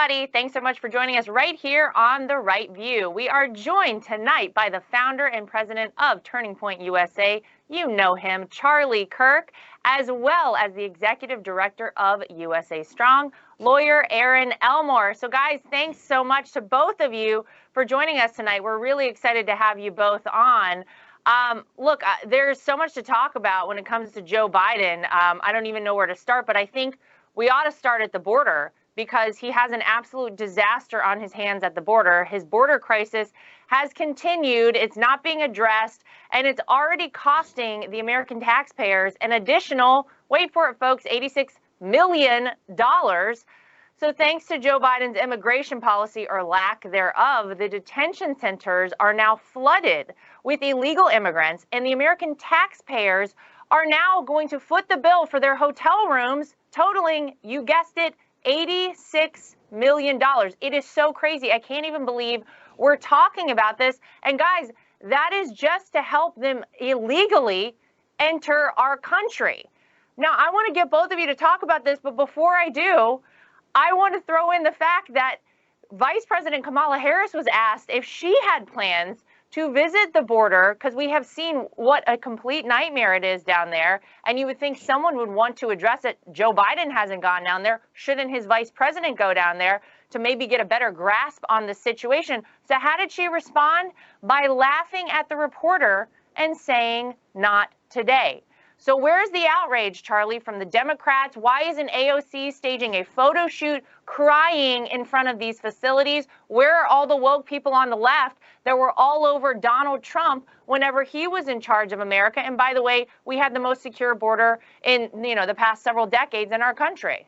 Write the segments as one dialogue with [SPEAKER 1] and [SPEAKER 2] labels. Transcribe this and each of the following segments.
[SPEAKER 1] everybody. Thanks so much for joining us right here on The Right View. We are joined tonight by the founder and president of Turning Point USA. You know him, Charlie Kirk, as well as the executive director of USA Strong, lawyer Erin Elmore. So guys, thanks so much to both of you for joining us tonight. We're really excited to have you both on. Look, there's so much to talk about when it comes to Joe Biden. I don't even know where to start, but I think we ought to start at the border, because he has an absolute disaster on his hands at the border. His border crisis has continued. It's not being addressed, and it's already costing the American taxpayers an additional, wait for it, folks, $86 million. So thanks to Joe Biden's immigration policy, or lack thereof, the detention centers are now flooded with illegal immigrants, and the American taxpayers are now going to foot the bill for their hotel rooms, totaling, you guessed it, $86 million. It is so crazy. I can't even believe we're talking about this. And guys, that is just to help them illegally enter our country. Now, I want to get both of you to talk about this, but before I do, I want to throw in the fact that Vice President Kamala Harris was asked if she had plans to visit the border, because we have seen what a complete nightmare it is down there, and you would think someone would want to address it. Joe Biden hasn't gone down there. Shouldn't his vice president go down there to maybe get a better grasp on the situation? So how did she respond? By laughing at the reporter and saying, "Not today." So where's the outrage, Charlie, from the Democrats? Why isn't AOC staging a photo shoot crying in front of these facilities? Where are all the woke people on the left that were all over Donald Trump whenever he was in charge of America? And by the way, we had the most secure border in, the past several decades in our country.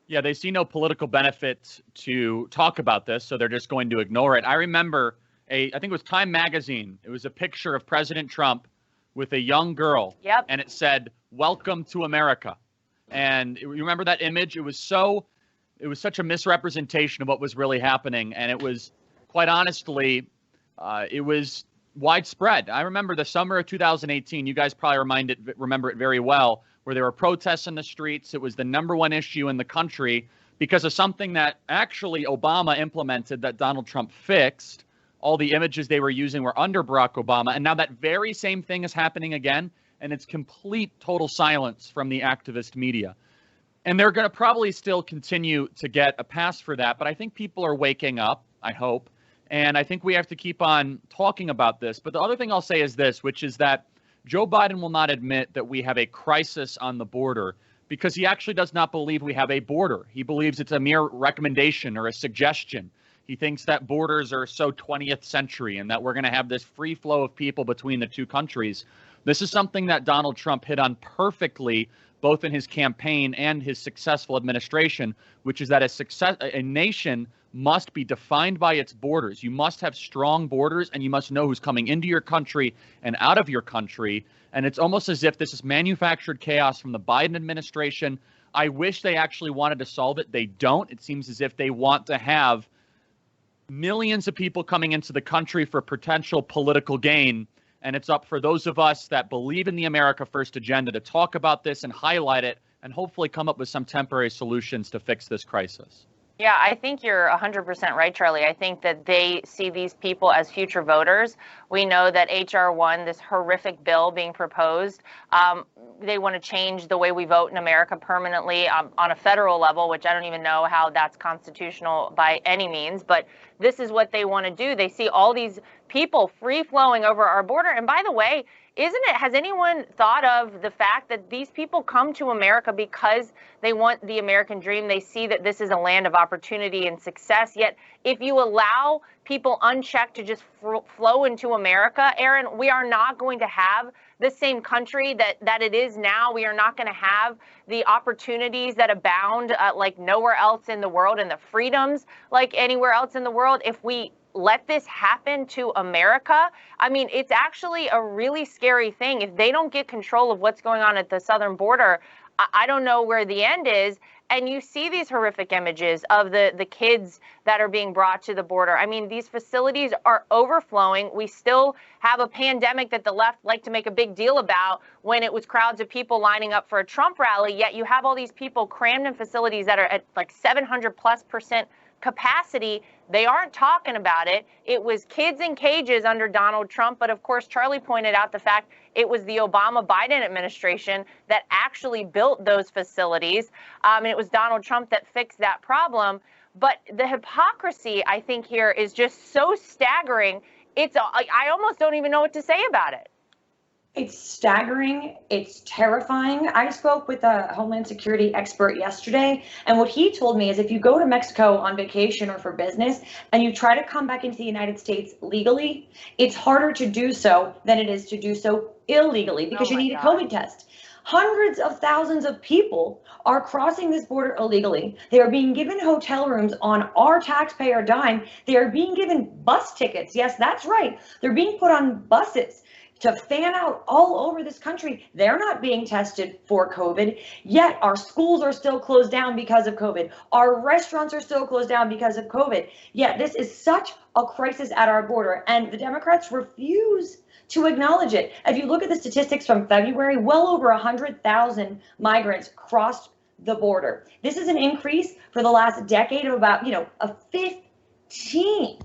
[SPEAKER 2] Yeah, they see no political benefit to talk about this, so they're just going to ignore it. I remember I think it was Time Magazine. It was a picture of President Trump with a young girl,
[SPEAKER 1] yep,
[SPEAKER 2] and it said, "Welcome to America." And you remember that image? It was such a misrepresentation of what was really happening, and it was, quite honestly, it was widespread. I remember the summer of 2018. You guys probably remember it very well, where there were protests in the streets. It was the #1 issue in the country because of something that actually Obama implemented that Donald Trump fixed. All the images they were using were under Barack Obama. And now that very same thing is happening again, and it's complete total silence from the activist media. And they're going to probably still continue to get a pass for that. But I think people are waking up, I hope. And I think we have to keep on talking about this. But the other thing I'll say is this, which is that Joe Biden will not admit that we have a crisis on the border, because he actually does not believe we have a border. He believes it's a mere recommendation or a suggestion. He thinks that borders are so 20th century and that we're going to have this free flow of people between the two countries. This is something that Donald Trump hit on perfectly, both in his campaign and his successful administration, which is that a nation must be defined by its borders. You must have strong borders, and you must know who's coming into your country and out of your country. And it's almost as if this is manufactured chaos from the Biden administration. I wish they actually wanted to solve it. They don't. It seems as if they want to have millions of people coming into the country for potential political gain. And it's up for those of us that believe in the America First agenda to talk about this and highlight it and hopefully come up with some temporary solutions to fix this crisis.
[SPEAKER 1] Yeah, I think you're 100% right, Charlie. I think that they see these people as future voters. We know that H.R. 1, this horrific bill being proposed, they want to change the way we vote in America permanently on a federal level, which I don't even know how that's constitutional by any means. But this is what they want to do. They see all these people free flowing over our border. And by the way, has anyone thought of the fact that these people come to America because they want the American dream? They see that this is a land of opportunity and success. Yet if you allow people unchecked to just flow into America, Erin, we are not going to have the same country that it is now. We are not going to have the opportunities that abound like nowhere else in the world, and the freedoms like anywhere else in the world if we let this happen to America. I mean, it's actually a really scary thing. If they don't get control of what's going on at the southern border, I don't know where the end is. And you see these horrific images of the kids that are being brought to the border. I mean, these facilities are overflowing. We still have a pandemic that the left like to make a big deal about when it was crowds of people lining up for a Trump rally. Yet you have all these people crammed in facilities that are at like 700+% capacity. They aren't talking about it. It was kids in cages under Donald Trump. But of course, Charlie pointed out the fact it was the Obama-Biden administration that actually built those facilities. And it was Donald Trump that fixed that problem. But the hypocrisy, I think, here is just so staggering. I almost don't even know what to say about it.
[SPEAKER 3] It's staggering. It's terrifying. I spoke with a Homeland Security expert yesterday, and what he told me is if you go to Mexico on vacation or for business and you try to come back into the United States legally, it's harder to do so than it is to do so illegally because you need a COVID test. Hundreds of thousands of people are crossing this border illegally. They are being given hotel rooms on our taxpayer dime. They are being given bus tickets. Yes, that's right. They're being put on buses to fan out all over this country. They're not being tested for COVID, yet our schools are still closed down because of COVID. Our restaurants are still closed down because of COVID. Yet this is such a crisis at our border, and the Democrats refuse to acknowledge it. If you look at the statistics from February, well over 100,000 migrants crossed the border. This is an increase for the last decade of about, a 15%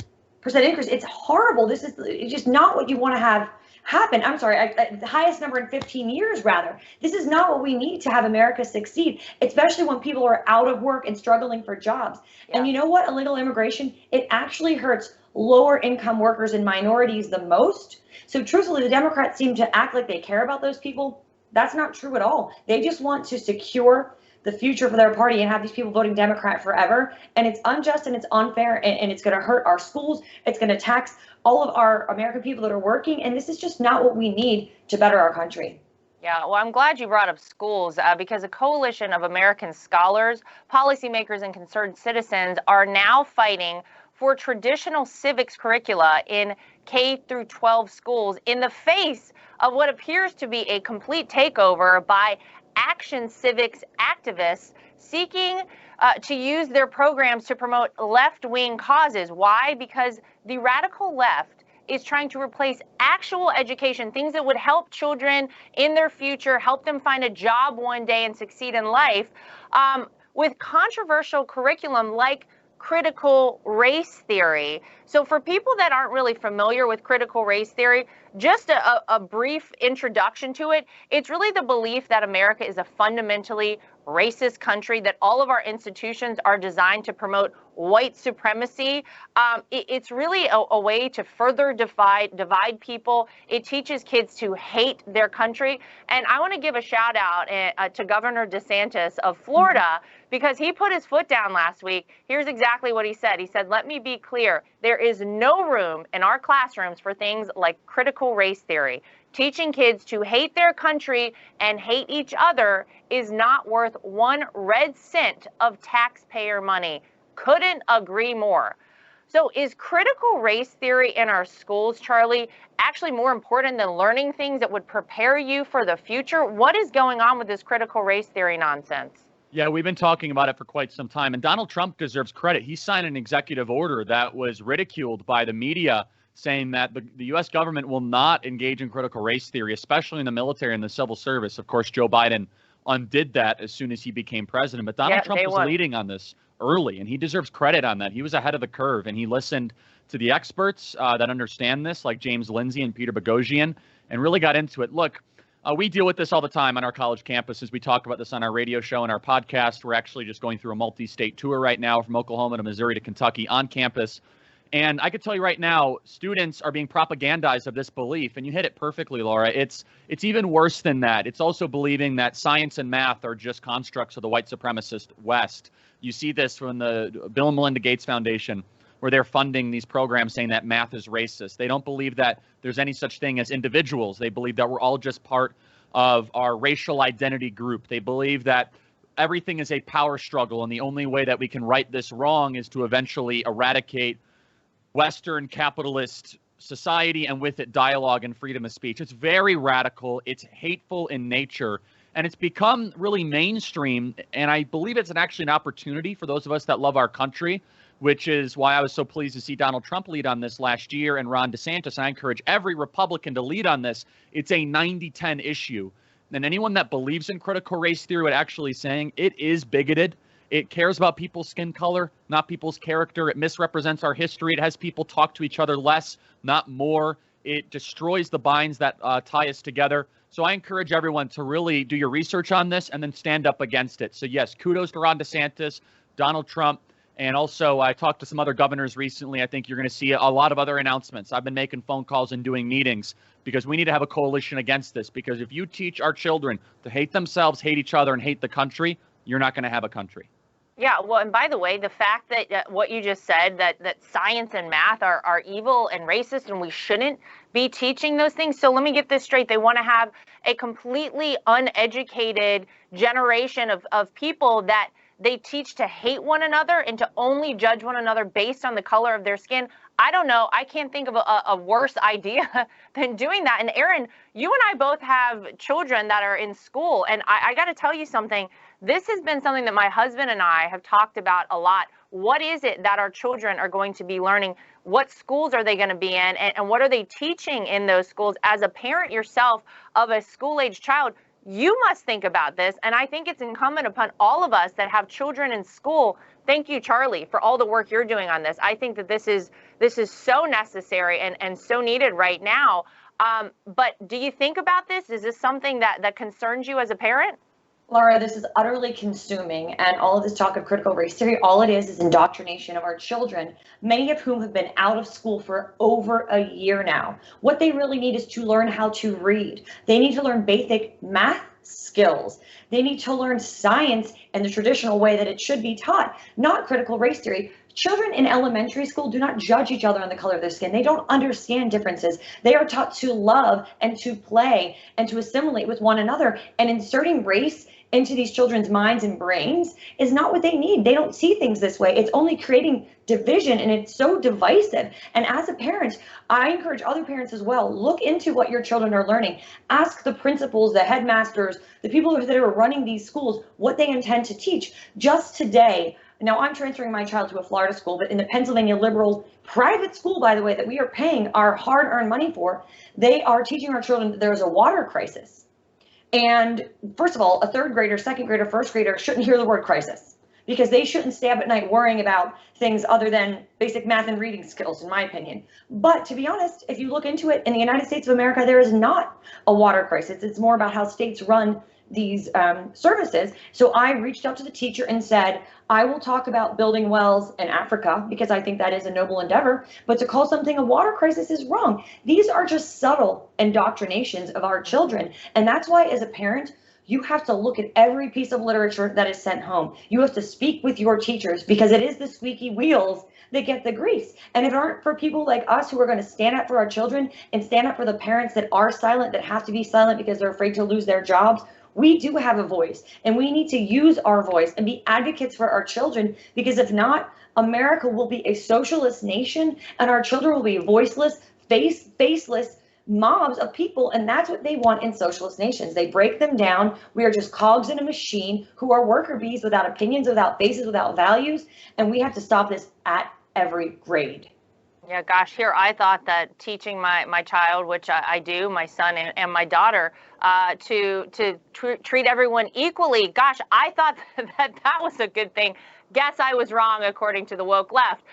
[SPEAKER 3] increase. It's horrible. This is just not what you want to have happen. I'm sorry, the highest number in 15 years, rather. This is not what we need to have America succeed, especially when people are out of work and struggling for jobs. Yeah. And you know what? Illegal immigration, it actually hurts lower income workers and minorities the most. So truthfully, the Democrats seem to act like they care about those people. That's not true at all. They just want to secure the future for their party and have these people voting Democrat forever. And it's unjust and it's unfair, and it's going to hurt our schools. It's going to tax all of our American people that are working. And this is just not what we need to better our country.
[SPEAKER 1] Yeah, well, I'm glad you brought up schools because a coalition of American scholars, policymakers, and concerned citizens are now fighting for traditional civics curricula in K through 12 schools in the face of what appears to be a complete takeover by Action Civics activists seeking to use their programs to promote left-wing causes. Why? Because the radical left is trying to replace actual education, things that would help children in their future, help them find a job one day and succeed in life, with controversial curriculum like critical race theory. So for people that aren't really familiar with critical race theory, just a brief introduction to it, it's really the belief that America is a fundamentally racist country, that all of our institutions are designed to promote white supremacy. It's really a way to further divide people. It teaches kids to hate their country. And I want to give a shout out to Governor DeSantis of Florida, because he put his foot down last week. Here's exactly what he said. He said, "Let me be clear. There is no room in our classrooms for things like critical race theory. Teaching kids to hate their country and hate each other is not worth 1 red cent of taxpayer money." Couldn't agree more. So is critical race theory in our schools, Charlie, actually more important than learning things that would prepare you for the future? What is going on with this critical race theory nonsense?
[SPEAKER 2] Yeah, we've been talking about it for quite some time, and Donald Trump deserves credit. He signed an executive order that was ridiculed by the media, saying that the U.S. government will not engage in critical race theory, especially in the military and the civil service. Of course, Joe Biden undid that as soon as he became president. But Donald Trump was leading on this early, and he deserves credit on that. He was ahead of the curve, and he listened to the experts that understand this, like James Lindsay and Peter Boghossian, and really got into it. Look, we deal with this all the time on our college campuses. We talk about this on our radio show and our podcast. We're actually just going through a multi-state tour right now from Oklahoma to Missouri to Kentucky on campus. And I could tell you right now, students are being propagandized of this belief. And you hit it perfectly, Laura. It's even worse than that. It's also believing that science and math are just constructs of the white supremacist West. You see this from the Bill and Melinda Gates Foundation, where they're funding these programs saying that math is racist. They don't believe that there's any such thing as individuals. They believe that we're all just part of our racial identity group. They believe that everything is a power struggle, and the only way that we can right this wrong is to eventually eradicate Western capitalist society and with it dialogue and freedom of speech. It's very radical. It's hateful in nature, and it's become really mainstream. And I believe it's actually an opportunity for those of us that love our country, which is why I was so pleased to see Donald Trump lead on this last year and Ron DeSantis. I encourage every Republican to lead on this. It's a 90-10 issue. And anyone that believes in critical race theory would actually saying it is bigoted. It cares about people's skin color, not people's character. It misrepresents our history. It has people talk to each other less, not more. It destroys the binds that tie us together. So I encourage everyone to really do your research on this and then stand up against it. So yes, kudos to Ron DeSantis, Donald Trump, and also I talked to some other governors recently. I think you're going to see a lot of other announcements. I've been making phone calls and doing meetings because we need to have a coalition against this. Because if you teach our children to hate themselves, hate each other, and hate the country, you're not going to have a country.
[SPEAKER 1] Yeah, well, and by the way, the fact that what you just said, that science and math are evil and racist and we shouldn't be teaching those things. So let me get this straight. They want to have a completely uneducated generation of people that they teach to hate one another and to only judge one another based on the color of their skin. I don't know. I can't think of a worse idea than doing that. And Erin, you and I both have children that are in school. And I got to tell you something. This has been something that my husband and I have talked about a lot. What is it that our children are going to be learning? What schools are they going to be in? And what are they teaching in those schools? As a parent yourself of a school-age child, you must think about this. And I think it's incumbent upon all of us that have children in school. Thank you, Charlie, for all the work you're doing on this. I think that this is so necessary and so needed right now. But do you think about this? Is this something that concerns you as a parent?
[SPEAKER 3] Lara, this is utterly consuming, and all of this talk of critical race theory, all it is indoctrination of our children, many of whom have been out of school for over a year now. What they really need is to learn how to read. They need to learn basic math skills. They need to learn science in the traditional way that it should be taught, not critical race theory. Children in elementary school do not judge each other on the color of their skin. They don't understand differences. They are taught to love and to play and to assimilate with one another. And inserting race into these children's minds and brains is not what they need. They don't see things this way. It's only creating division, and it's so divisive. And as a parent, I encourage other parents as well, look into what your children are learning. Ask the principals, the headmasters, the people that are running these schools, what they intend to teach. Just today, now I'm transferring my child to a Florida school, but in the Pennsylvania liberal private school, by the way, that we are paying our hard-earned money for, they are teaching our children that there is a water crisis. And first of all, a third grader, second grader, first grader shouldn't hear the word crisis because they shouldn't stay up at night worrying about things other than basic math and reading skills, in my opinion. But to be honest, if you look into it, in the United States of America, there is not a water crisis. It's more about how states run these services. So I reached out to the teacher and said, I will talk about building wells in Africa because I think that is a noble endeavor, but to call something a water crisis is wrong. These are just subtle indoctrinations of our children. And that's why as a parent, you have to look at every piece of literature that is sent home. You have to speak with your teachers because it is the squeaky wheels that get the grease. And if it aren't for people like us who are going to stand up for our children and stand up for the parents that are silent, that have to be silent because they're afraid to lose their jobs, we do have a voice, and we need to use our voice and be advocates for our children, because if not, America will be a socialist nation and our children will be voiceless, faceless mobs of people, and that's what they want in socialist nations. They break them down. We are just cogs in a machine who are worker bees without opinions, without faces, without values, and we have to stop this at every grade.
[SPEAKER 1] Yeah, gosh, here I thought that teaching my child, which I do, my son and my daughter, to treat everyone equally. Gosh, I thought that was a good thing. Guess I was wrong, according to the woke left.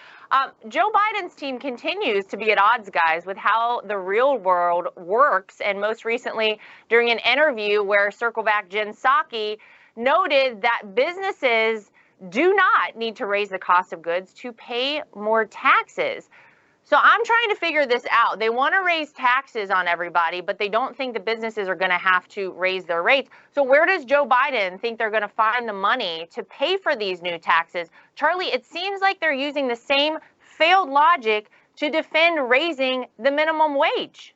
[SPEAKER 1] Joe Biden's team continues to be at odds, guys, with how the real world works. And most recently, during an interview where Circle Back Jen Psaki noted that businesses do not need to raise the cost of goods to pay more taxes. So I'm trying to figure this out. They want to raise taxes on everybody, but they don't think the businesses are going to have to raise their rates. So where does Joe Biden think they're going to find the money to pay for these new taxes? Charlie, it seems like they're using the same failed logic to defend raising the minimum wage.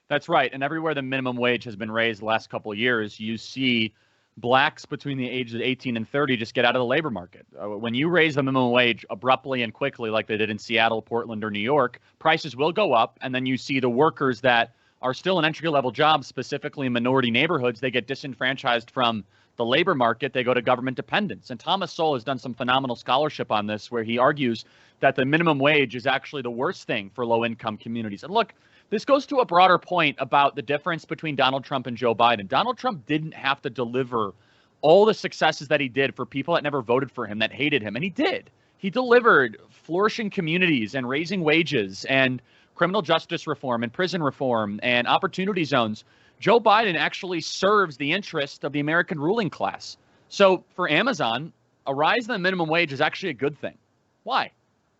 [SPEAKER 2] That's right. And everywhere the minimum wage has been raised the last couple of years, you see blacks between the ages of 18 and 30 just get out of the labor market. When you raise the minimum wage abruptly and quickly, like they did in Seattle, Portland, or New York, prices will go up. And then you see the workers that are still in entry-level jobs, specifically in minority neighborhoods, they get disenfranchised from the labor market. They go to government dependence. And Thomas Sowell has done some phenomenal scholarship on this, where he argues that the minimum wage is actually the worst thing for low-income communities. And look, this goes to a broader point about the difference between Donald Trump and Joe Biden. Donald Trump didn't have to deliver all the successes that he did for people that never voted for him, that hated him. And he did. He delivered flourishing communities and raising wages and criminal justice reform and prison reform and opportunity zones. Joe Biden actually serves the interest of the American ruling class. So for Amazon, a rise in the minimum wage is actually a good thing. Why?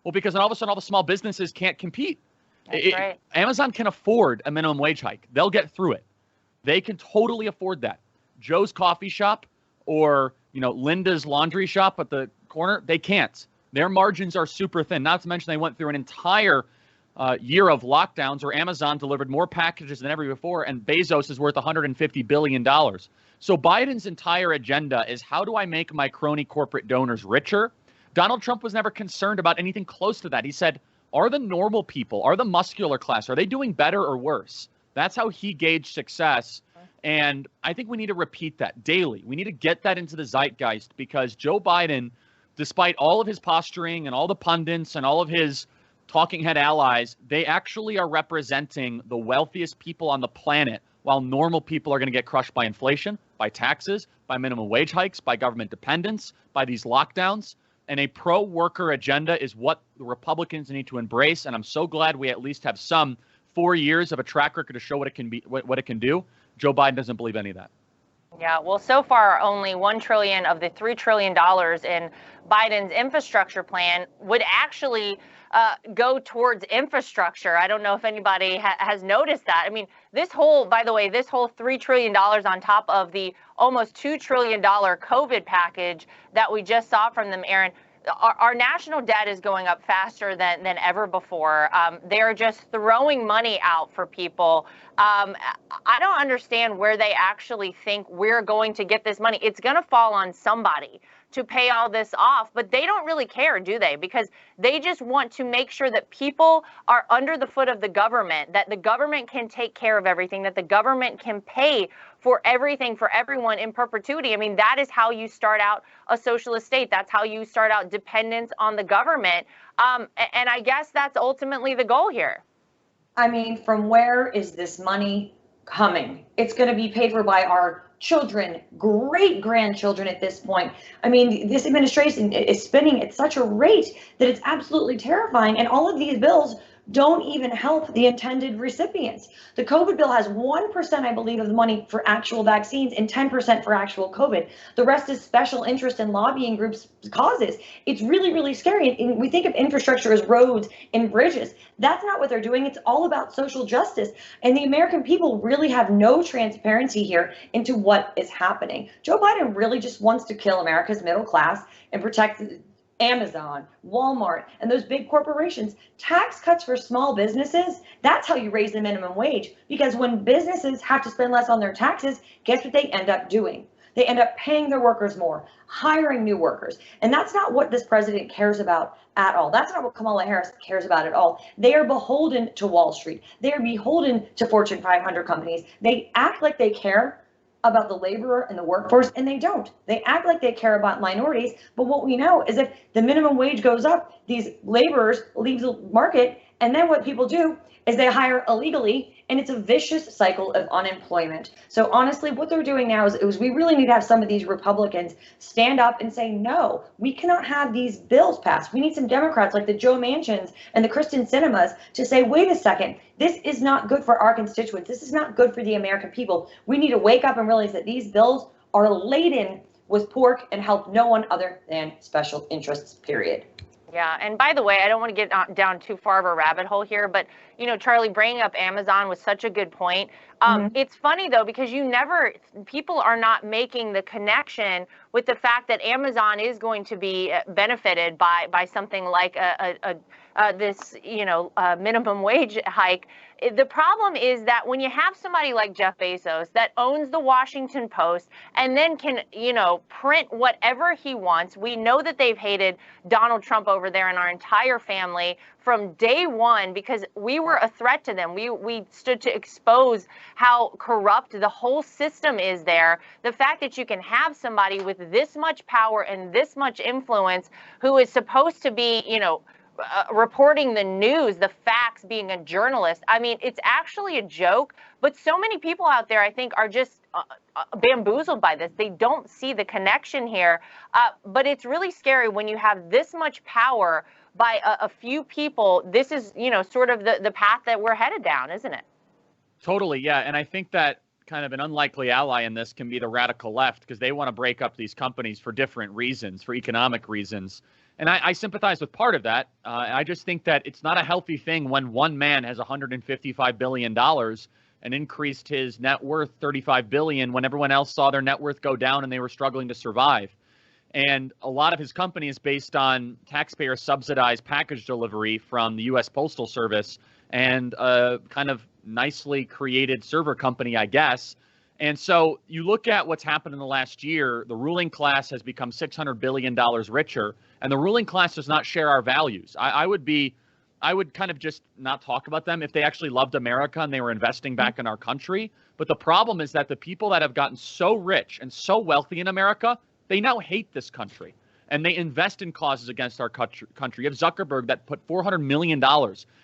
[SPEAKER 2] Well, because then all of a sudden all the small businesses can't compete.
[SPEAKER 1] That's right.
[SPEAKER 2] Amazon can afford a minimum wage hike. They'll get through it. They can totally afford that. Joe's coffee shop or, Linda's laundry shop at the corner, they can't. Their margins are super thin. Not to mention they went through an entire year of lockdowns where Amazon delivered more packages than ever before, and Bezos is worth $150 billion. So Biden's entire agenda is, how do I make my crony corporate donors richer? Donald Trump was never concerned about anything close to that. He said, are the normal people, are the muscular class, are they doing better or worse? That's how he gauged success. And I think we need to repeat that daily. We need to get that into the zeitgeist, because Joe Biden, despite all of his posturing and all the pundits and all of his talking head allies, they actually are representing the wealthiest people on the planet, while normal people are going to get crushed by inflation, by taxes, by minimum wage hikes, by government dependence, by these lockdowns. And a pro-worker agenda is what the Republicans need to embrace. And I'm so glad we at least have some 4 years of a track record to show what it can be, what it can do. Joe Biden doesn't believe any of that.
[SPEAKER 1] Yeah, well, so far, only $1 trillion of the $3 trillion in Biden's infrastructure plan would actually go towards infrastructure. I don't know if anybody has noticed that. I mean, by the way, this whole $3 trillion on top of the almost $2 trillion COVID package that we just saw from them, Erin, our national debt is going up faster than ever before. They're just throwing money out for people. I don't understand where they actually think we're going to get this money. It's going to fall on somebody to pay all this off, but they don't really care, do they? Because they just want to make sure that people are under the foot of the government, that the government can take care of everything, that the government can pay for everything for everyone in perpetuity. I mean, that is how you start out a socialist state. That's how you start out dependence on the government. And I guess that's ultimately the goal here.
[SPEAKER 3] I mean, from where is this money coming? It's going to be paid for by our children, great grandchildren at this point. I mean, this administration is spending at such a rate that it's absolutely terrifying. And all of these bills don't even help the intended recipients. The COVID bill has 1%, I believe, of the money for actual vaccines and 10% for actual COVID. The rest is special interest and lobbying groups' causes. It's really, really scary. And we think of infrastructure as roads and bridges. That's not what they're doing. It's all about social justice. And the American people really have no transparency here into what is happening. Joe Biden really just wants to kill America's middle class and protect Amazon, Walmart, and those big corporations. Tax cuts for small businesses, that's how you raise the minimum wage. Because when businesses have to spend less on their taxes, guess what they end up doing? They end up paying their workers more, hiring new workers. And that's not what this president cares about at all. That's not what Kamala Harris cares about at all. They are beholden to Wall Street. They are beholden to Fortune 500 companies. They act like they care about the laborer and the workforce, and they don't. They act like they care about minorities, but what we know is if the minimum wage goes up, these laborers leave the market, and then what people do is they hire illegally, and it's a vicious cycle of unemployment. So honestly, what they're doing now is we really need to have some of these Republicans stand up and say, no, we cannot have these bills passed. We need some Democrats like the Joe Manchins and the Kristen Sinemas to say, wait a second, this is not good for our constituents. This is not good for the American people. We need to wake up and realize that these bills are laden with pork and help no one other than special interests, period.
[SPEAKER 1] Yeah. And by the way, I don't want to get down too far of a rabbit hole here, but, Charlie, bringing up Amazon was such a good point. It's funny, though, because people are not making the connection with the fact that Amazon is going to be benefited by something like this, minimum wage hike. The problem is that when you have somebody like Jeff Bezos that owns the Washington Post and then can, print whatever he wants. We know that they've hated Donald Trump over there and our entire family from day one because we were a threat to them. We stood to expose how corrupt the whole system is there. The fact that you can have somebody with this much power and this much influence who is supposed to be, reporting the news, the facts, being a journalist. I mean, it's actually a joke, but so many people out there, I think, are just bamboozled by this. They don't see the connection here. But it's really scary when you have this much power by a few people. This is, sort of the path that we're headed down, isn't it?
[SPEAKER 2] Totally, yeah. And I think that kind of an unlikely ally in this can be the radical left, because they want to break up these companies for different reasons, for economic reasons. And I sympathize with part of that. I just think that it's not a healthy thing when one man has $155 billion and increased his net worth $35 billion when everyone else saw their net worth go down and they were struggling to survive. And a lot of his company is based on taxpayer subsidized package delivery from the U.S. Postal Service and a kind of nicely created server company, I guess. And so you look at what's happened in the last year, the ruling class has become $600 billion richer, and the ruling class does not share our values. I would kind of just not talk about them if they actually loved America and they were investing back in our country. But the problem is that the people that have gotten so rich and so wealthy in America, they now hate this country, and they invest in causes against our country. You have Zuckerberg that put $400 million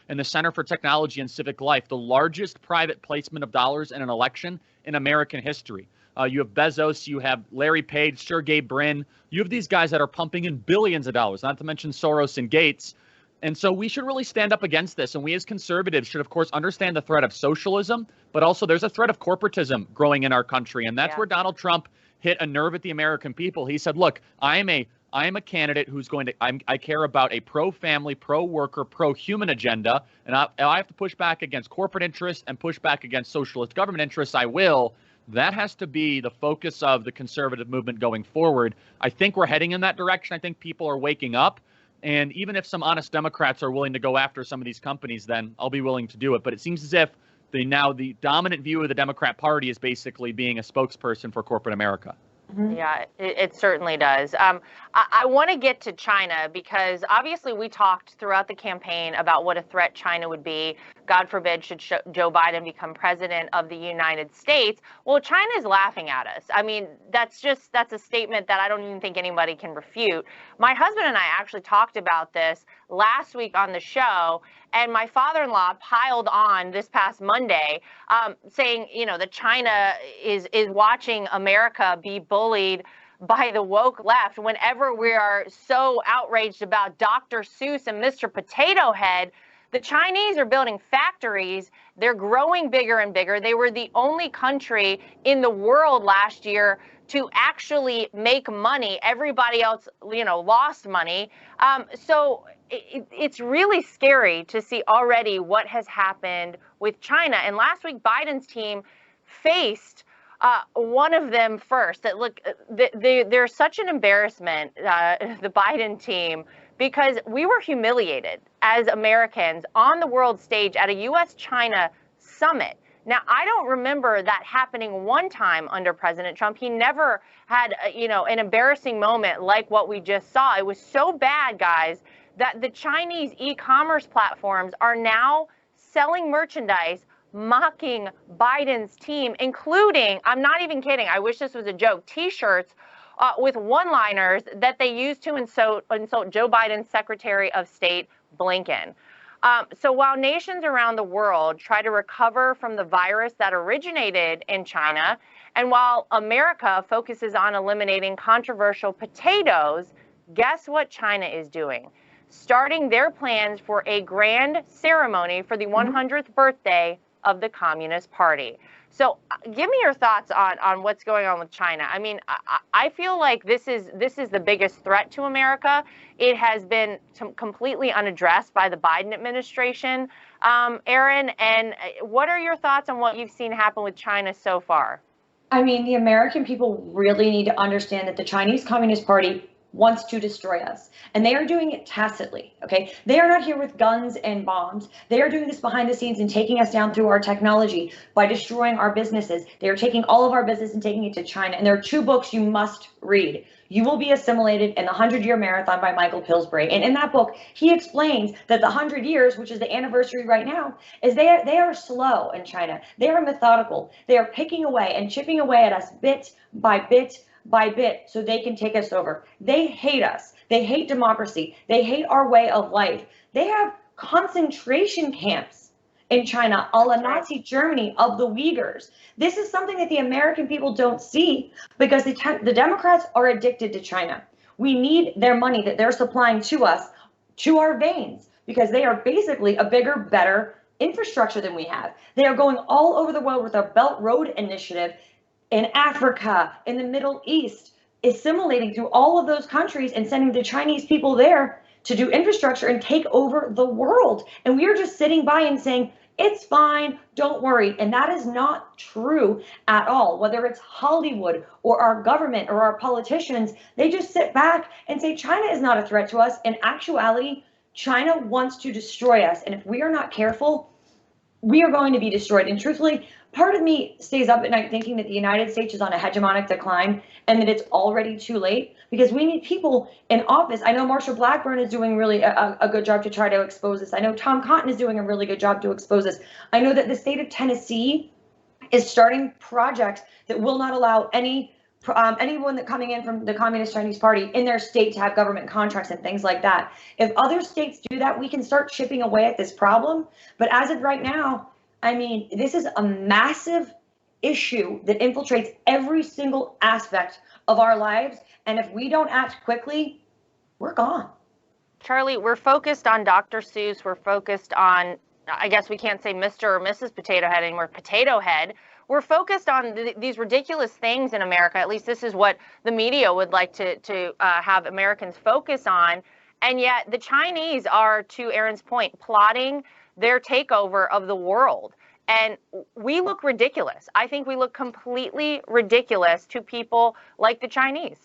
[SPEAKER 2] in the Center for Technology and Civic Life, the largest private placement of dollars in an election in American history. You have Bezos, you have Larry Page, Sergey Brin. You have these guys that are pumping in billions of dollars, not to mention Soros and Gates. And so we should really stand up against this. And we as conservatives should, of course, understand the threat of socialism, but also there's a threat of corporatism growing in our country. And that's where Donald Trump hit a nerve at the American people. He said, look, I am a candidate who's going to, I care about a pro-family, pro-worker, pro-human agenda, and I have to push back against corporate interests and push back against socialist government interests. I will. That has to be the focus of the conservative movement going forward. I think we're heading in that direction. I think people are waking up. And even if some honest Democrats are willing to go after some of these companies, then I'll be willing to do it. But it seems as if the dominant view of the Democrat Party is basically being a spokesperson for corporate America.
[SPEAKER 1] Yeah, it certainly does. I want to get to China because obviously we talked throughout the campaign about what a threat China would be. God forbid should Joe Biden become president of the United States. Well, China is laughing at us. I mean, that's a statement that I don't even think anybody can refute. My husband and I actually talked about this last week on the show, and my father-in-law piled on this past Monday, saying, that China is watching America be bullied by the woke left. Whenever we are so outraged about Dr. Seuss and Mr. Potato Head, the Chinese are building factories. They're growing bigger and bigger. They were the only country in the world last year to actually make money. Everybody else, lost money. So it's really scary to see already what has happened with China. And last week, Biden's team faced one of them first. That look, they're such an embarrassment, the Biden team, because we were humiliated as Americans on the world stage at a U.S.-China summit. Now, I don't remember that happening one time under President Trump. He never had, an embarrassing moment like what we just saw. It was so bad, guys, that the Chinese e-commerce platforms are now selling merchandise mocking Biden's team, including, I'm not even kidding, I wish this was a joke, T-shirts with one-liners that they used to insult Joe Biden's Secretary of State, Blinken. So while nations around the world try to recover from the virus that originated in China, and while America focuses on eliminating controversial potatoes, guess what China is doing? Starting their plans for a grand ceremony for the 100th birthday of the Communist Party. So give me your thoughts on what's going on with China. I mean, I feel like this is the biggest threat to America. It has been completely unaddressed by the Biden administration. Erin, and what are your thoughts on what you've seen happen with China so far?
[SPEAKER 3] I mean, the American people really need to understand that the Chinese Communist Party wants to destroy us, and they are doing it tacitly. Okay, they are not here with guns and bombs. They are doing this behind the scenes and taking us down through our technology by destroying our businesses. They are taking all of our business and taking it to China. And there are two books you must read. You Will Be Assimilated and The 100-Year Marathon by Michael Pillsbury. And in that book, he explains that the 100 years, which is the anniversary right now, is they are slow in China. They are methodical. They are picking away and chipping away at us bit by bit by bit so they can take us over. They hate us. They hate democracy. They hate our way of life. They have concentration camps in China, a la Nazi Germany of the Uyghurs. This is something that the American people don't see because the Democrats are addicted to China. We need their money that they're supplying to us, to our veins, because they are basically a bigger, better infrastructure than we have. They are going all over the world with our Belt Road Initiative in Africa, in the Middle East, assimilating through all of those countries and sending the Chinese people there to do infrastructure and take over the world. And we are just sitting by and saying, it's fine, don't worry. And that is not true at all. Whether it's Hollywood or our government or our politicians, they just sit back and say, China is not a threat to us. In actuality, China wants to destroy us. And if we are not careful, we are going to be destroyed. And truthfully, part of me stays up at night thinking that the United States is on a hegemonic decline and that it's already too late because we need people in office. I know Marsha Blackburn is doing really a good job to try to expose this. I know Tom Cotton is doing a really good job to expose this. I know that the state of Tennessee is starting projects that will not allow anyone that coming in from the Communist Chinese Party in their state to have government contracts and things like that. If other states do that, we can start chipping away at this problem. But as of right now, I mean, this is a massive issue that infiltrates every single aspect of our lives. And if we don't act quickly, we're gone.
[SPEAKER 1] Charlie, we're focused on Dr. Seuss. We're focused on, I guess we can't say Mr. or Mrs. Potato Head anymore, Potato Head. We're focused on these ridiculous things in America. At least this is what the media would like to have Americans focus on. And yet the Chinese are, to Erin's point, plotting their takeover of the world. And we look ridiculous. I think we look completely ridiculous to people like the Chinese.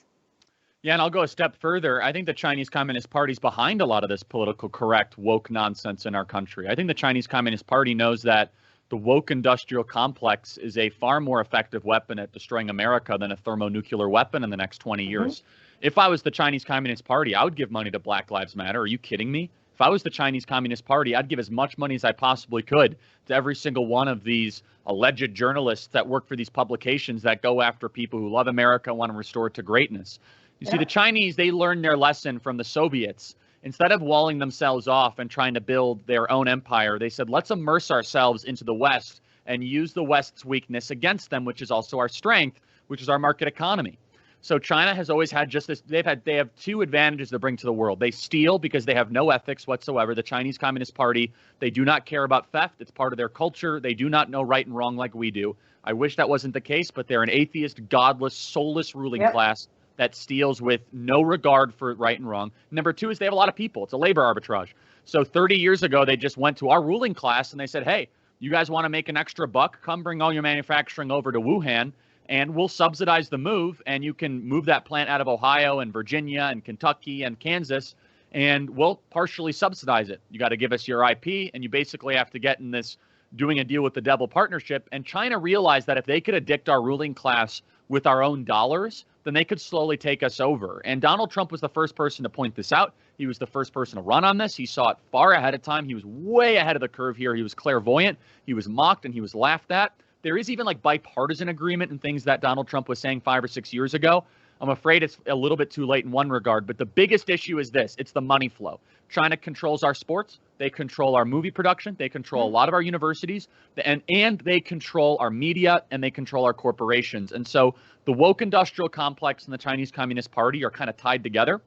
[SPEAKER 2] Yeah, and I'll go a step further. I think the Chinese Communist Party is behind a lot of this political correct woke nonsense in our country. I think the Chinese Communist Party knows that the woke industrial complex is a far more effective weapon at destroying America than a thermonuclear weapon in the next 20 years. If I was the Chinese Communist Party, I would give money to Black Lives Matter. Are you kidding me? If I was the Chinese Communist Party, I'd give as much money as I possibly could to every single one of these alleged journalists that work for these publications that go after people who love America and want to restore it to greatness. You see, the Chinese, they learned their lesson from the Soviets. Instead of walling themselves off and trying to build their own empire, they said, let's immerse ourselves into the West and use the West's weakness against them, which is also our strength, which is our market economy. So China has always had just this. They have two advantages to bring to the world. They steal because they have no ethics whatsoever. The Chinese Communist Party, they do not care about theft. It's part of their culture. They do not know right and wrong like we do. I wish that wasn't the case, but they're an atheist, godless, soulless ruling class that steals with no regard for right and wrong. Number two is they have a lot of people. It's a labor arbitrage. So 30 years ago, they just went to our ruling class and they said, hey, you guys want to make an extra buck? Come bring all your manufacturing over to Wuhan and we'll subsidize the move. And you can move that plant out of Ohio and Virginia and Kentucky and Kansas, and we'll partially subsidize it. You got to give us your IP, and you basically have to get in this doing a deal with the devil partnership. And China realized that if they could addict our ruling class with our own dollars, then they could slowly take us over. And Donald Trump was the first person to point this out. He was the first person to run on this. He saw it far ahead of time. He was way ahead of the curve here. He was clairvoyant. He was mocked and he was laughed at. There is even like bipartisan agreement and things that Donald Trump was saying 5 or 6 years ago. I'm afraid it's a little bit too late in one regard, but the biggest issue is this. It's the money flow. China controls our sports. They control our movie production. They control a lot of our universities, and they control our media, and they control our corporations. And so the woke industrial complex and the Chinese Communist Party are kind of tied together.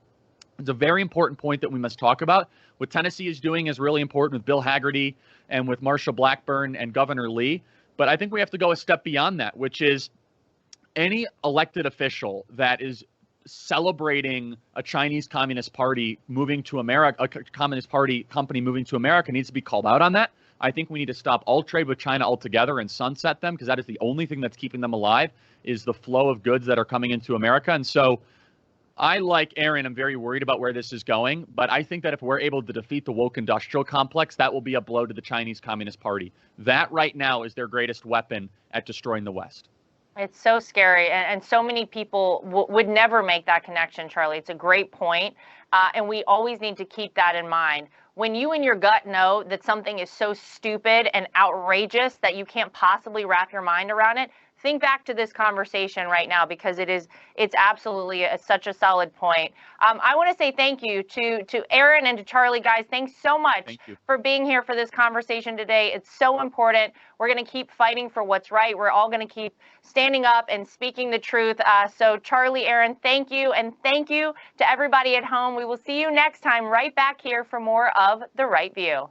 [SPEAKER 2] It's a very important point that we must talk about. What Tennessee is doing is really important with Bill Hagerty and with Marsha Blackburn and Governor Lee. But I think we have to go a step beyond that, which is any elected official that is celebrating a Chinese Communist Party moving to America, a Communist Party company moving to America, needs to be called out on that. I think we need to stop all trade with China altogether and sunset them, because that is the only thing that's keeping them alive, is the flow of goods that are coming into America. And so I, like Erin, am very worried about where this is going, but I think that if we're able to defeat the woke industrial complex, that will be a blow to the Chinese Communist Party. That right now is their greatest weapon at destroying the West.
[SPEAKER 1] It's so scary, and so many people would never make that connection, Charlie. It's a great point, and we always need to keep that in mind. When you in your gut know that something is so stupid and outrageous that you can't possibly wrap your mind around it, think back to this conversation right now, because it's absolutely such a solid point. I want to say thank you to Erin and to Charlie, guys. Thanks so much for being here for this conversation today. It's so important. We're going to keep fighting for what's right. We're all going to keep standing up and speaking the truth. So Charlie, Erin, thank you. And thank you to everybody at home. We will see you next time right back here for more of The Right View.